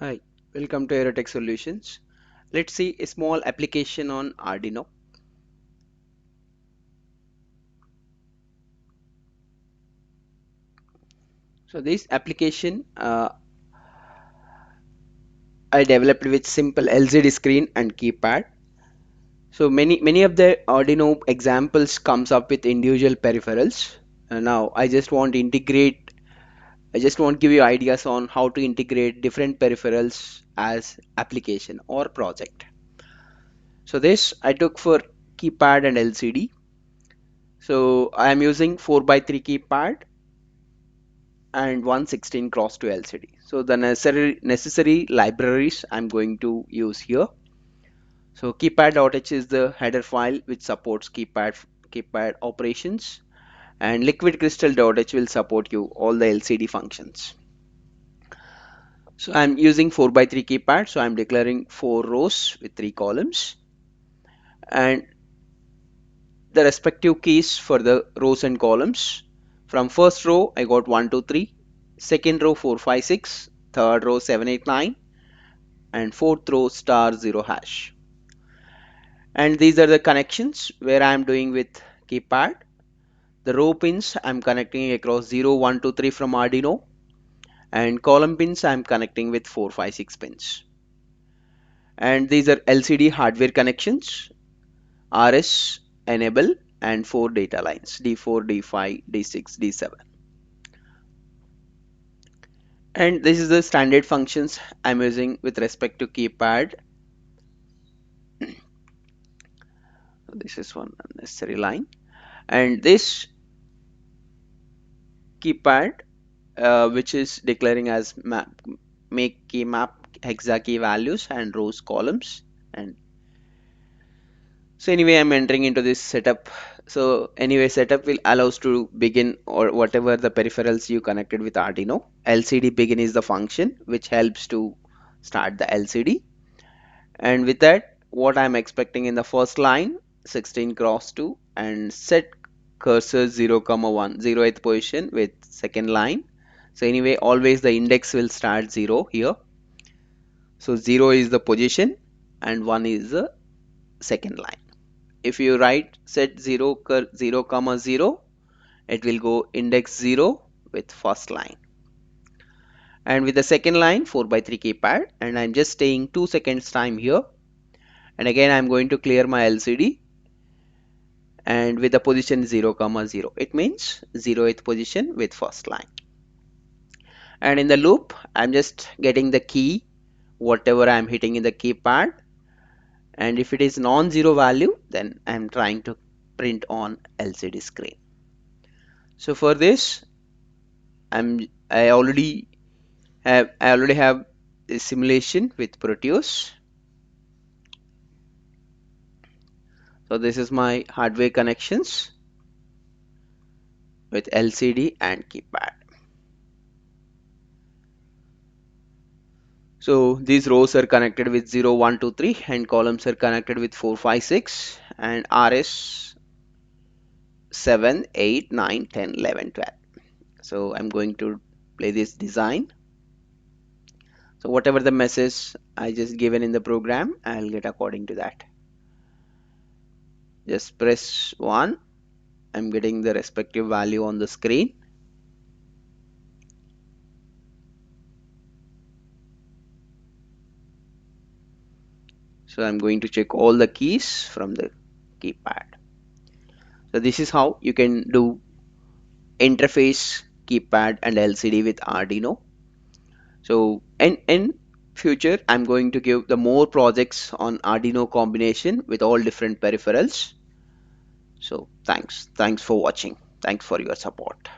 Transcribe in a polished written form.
Hi, welcome to EROTECH Solutions. Let's see a small application on Arduino. So this application I developed with simple LCD screen and keypad. So many of the Arduino examples comes up with individual peripherals. Now I just want to give you ideas on how to integrate different peripherals as application or project. So this I took for keypad and LCD. So I am using 4 by 3 keypad and 116 cross to LCD. So the necessary libraries I'm going to use here. So keypad.h is the header file which supports keypad operations, and liquid crystal.h will support you all the LCD functions. So I'm using 4 by 3 keypad, so I'm declaring 4 rows with 3 columns, and the respective keys for the rows and columns. From first row I got 1 2 3, second row 4 5 6, third row 7 8 9, and fourth row star 0 hash. And these are the connections where I am doing with keypad. The row pins I'm connecting across 0 1 2 3 from Arduino, and column pins I'm connecting with 4 5 6 pins. And these are LCD hardware connections, RS enable, and 4 data lines D4 D5 D6 D7. And this is the standard functions I'm using with respect to keypad. This is one unnecessary line, and this keypad which is declaring as make key map hexa key values and rows columns. And so anyway, I'm entering into this setup. So anyway, setup will allows to begin or whatever the peripherals you connected with Arduino. LCD begin is the function which helps to start the LCD, and with that what I'm expecting in the first line 16 cross 2 and set cursor 0 comma 1 0th position with second line. So anyway, always the index will start 0 here. So 0 is the position and 1 is the second line. If you write set 0 comma 0, it will go index 0 with first line. And with the second line 4 by 3 keypad, and I'm just staying 2 seconds time here. And again I'm going to clear my LCD, and with the position 0 comma 0, it means 0th position with first line. And in the loop I'm just getting the key whatever I'm hitting in the keypad, and if it is non-zero value then I'm trying to print on LCD screen. So for this I already have a simulation with Proteus. So this is my hardware connections with LCD and keypad. So these rows are connected with 0 1 2 3 and columns are connected with 4 5 6 and RS 7 8 9 10 11 12. So I'm going to play this design. So whatever the message I just given in the program, I'll get according to that. Just press 1. I'm getting the respective value on the screen. So I'm going to check all the keys from the keypad. So this is how you can do interface keypad and LCD with Arduino. So in future I'm going to give the more projects on Arduino combination with all different peripherals. So thanks for watching. Thanks for your support.